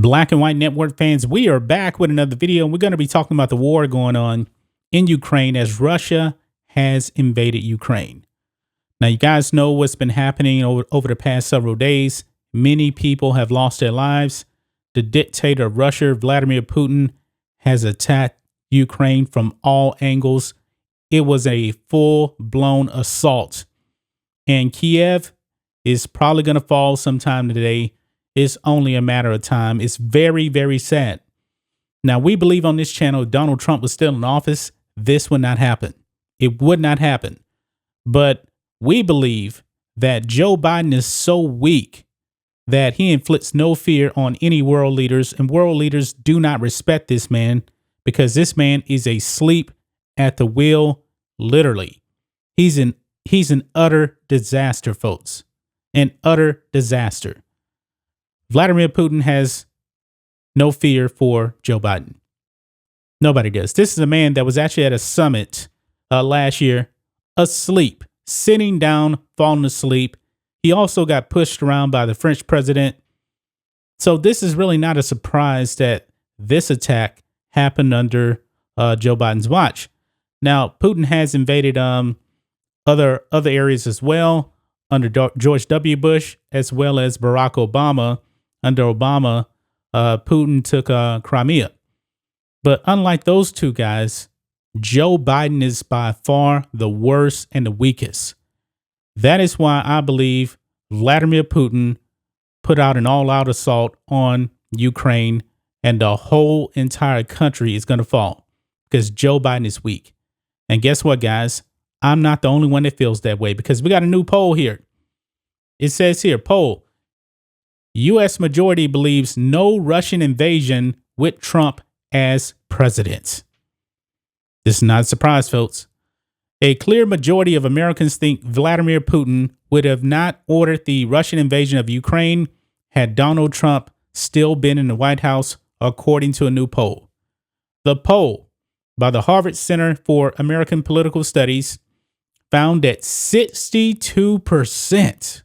Black and White Network fans, we are back with another video, and we're going to be talking about the war going on in Ukraine as Russia has invaded Ukraine. Now, you guys know what's been happening over the past several days. Many people have lost their lives. The dictator of Russia, Vladimir Putin, has attacked Ukraine from all angles. It was a full-blown assault, and Kiev is probably going to fall sometime today. It's only a matter of time. It's very, very sad. Now, we believe on this channel, if Donald Trump was still in office, this would not happen. It would not happen. But we believe that Joe Biden is so weak that he inflicts no fear on any world leaders, and world leaders do not respect this man because this man is asleep at the wheel, literally. He's an utter disaster, folks. An utter disaster. Vladimir Putin has no fear for Joe Biden. Nobody does. This is a man that was actually at a summit last year, asleep, sitting down, falling asleep. He also got pushed around by the French president. So this is really not a surprise that this attack happened under Joe Biden's watch. Now, Putin has invaded other areas as well under George W. Bush, as well as Barack Obama. Under Obama, Putin took Crimea. But unlike those two guys, Joe Biden is by far the worst and the weakest. That is why I believe Vladimir Putin put out an all-out assault on Ukraine, and the whole entire country is going to fall because Joe Biden is weak. And guess what, guys? I'm not the only one that feels that way, because we got a new poll here. It says here, poll, U.S. majority believes no Russian invasion with Trump as president. This is not a surprise, folks. A clear majority of Americans think Vladimir Putin would have not ordered the Russian invasion of Ukraine had Donald Trump still been in the White House, according to a new poll. The poll by the Harvard Center for American Political Studies found that 62%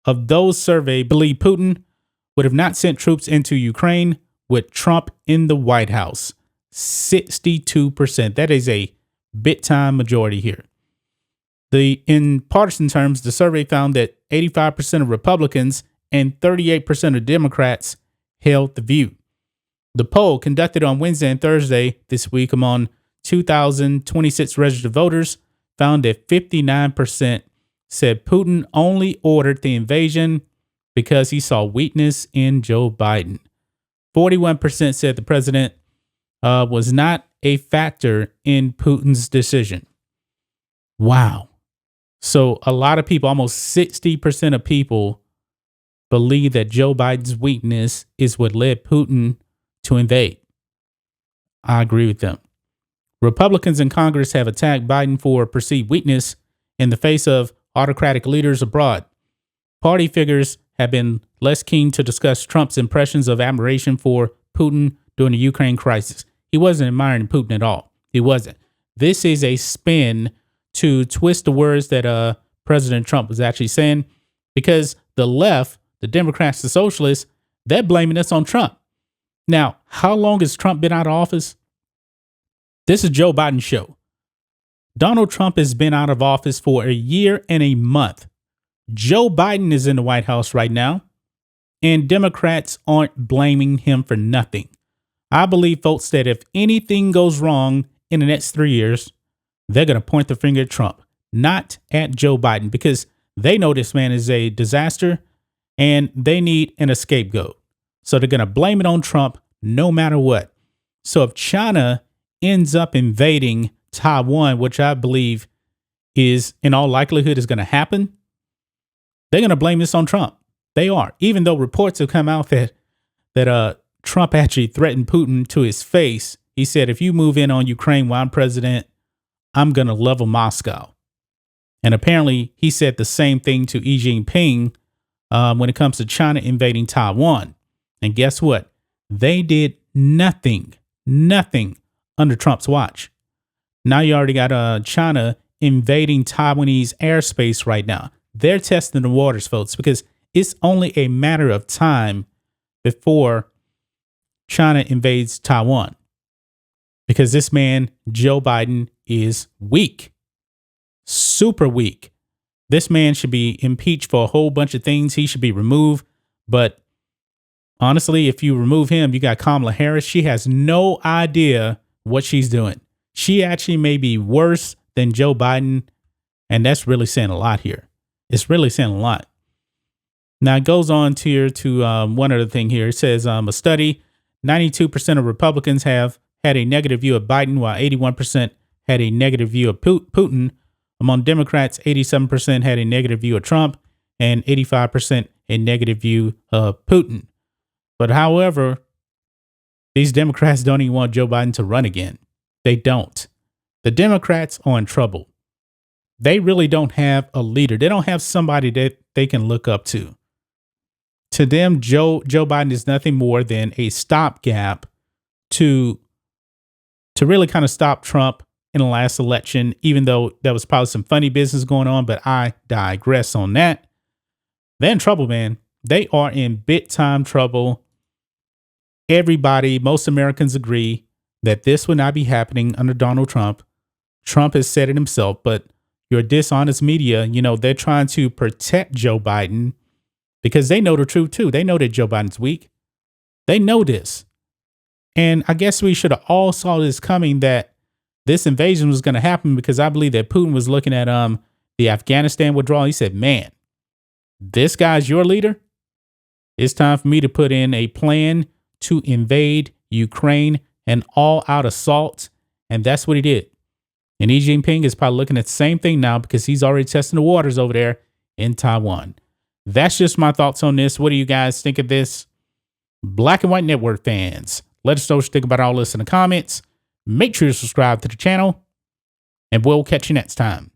of those surveyed believe Putin would have not sent troops into Ukraine with Trump in the White House. 62%. That is a big-time majority here. In partisan terms, the survey found that 85% of Republicans and 38% of Democrats held the view. The poll, conducted on Wednesday and Thursday this week among 2,026 registered voters, found that 59% said Putin only ordered the invasion because he saw weakness in Joe Biden. 41% said the president was not a factor in Putin's decision. Wow. So a lot of people, almost 60% of people, believe that Joe Biden's weakness is what led Putin to invade. I agree with them. Republicans in Congress have attacked Biden for perceived weakness in the face of autocratic leaders abroad. Party figures have been less keen to discuss Trump's impressions of admiration for Putin during the Ukraine crisis. He wasn't admiring Putin at all. He wasn't. This is a spin to twist the words that President Trump was actually saying, because the left, the Democrats, the socialists, they're blaming this on Trump. Now, how long has Trump been out of office? This is Joe Biden's show. Donald Trump has been out of office for a year and a month. Joe Biden is in the White House right now, and Democrats aren't blaming him for nothing. I believe, folks, that if anything goes wrong in the next 3 years, they're going to point the finger at Trump, not at Joe Biden, because they know this man is a disaster and they need an scapegoat. So they're going to blame it on Trump no matter what. So if China ends up invading Taiwan, which I believe is in all likelihood is going to happen, they're going to blame this on Trump. They are, even though reports have come out that Trump actually threatened Putin to his face. He said, if you move in on Ukraine while I'm president, I'm going to level Moscow. And apparently he said the same thing to Xi Jinping when it comes to China invading Taiwan. And guess what? They did nothing under Trump's watch. Now you already got China invading Taiwanese airspace right now. They're testing the waters, folks, because it's only a matter of time before China invades Taiwan, because this man, Joe Biden, is weak, super weak. This man should be impeached for a whole bunch of things. He should be removed. But honestly, if you remove him, you got Kamala Harris. She has no idea what she's doing. She actually may be worse than Joe Biden. And that's really saying a lot here. It's really saying a lot. Now, it goes on to one other thing here. It says a study, 92% of Republicans have had a negative view of Biden, while 81% had a negative view of Putin. Among Democrats, 87% had a negative view of Trump and 85% a negative view of Putin. But however, these Democrats don't even want Joe Biden to run again. They don't. The Democrats are in trouble. They really don't have a leader. They don't have somebody that they can look up to. To them, Joe Biden is nothing more than a stopgap to really kind of stop Trump in the last election, even though there was probably some funny business going on, but I digress on that. They're in trouble, man. They are in big time trouble. Everybody, most Americans agree that this would not be happening under Donald Trump. Trump has said it himself, but your dishonest media, they're trying to protect Joe Biden because they know the truth too. They know that Joe Biden's weak. They know this. And I guess we should have all saw this coming, that this invasion was going to happen, because I believe that Putin was looking at the Afghanistan withdrawal. He said, man, this guy's your leader. It's time for me to put in a plan to invade Ukraine, an all-out assault. And that's what he did. And Xi Jinping is probably looking at the same thing now, because he's already testing the waters over there in Taiwan. That's just my thoughts on this. What do you guys think of this? Black and White Network fans, let us know what you think about all this in the comments. Make sure to subscribe to the channel, and we'll catch you next time.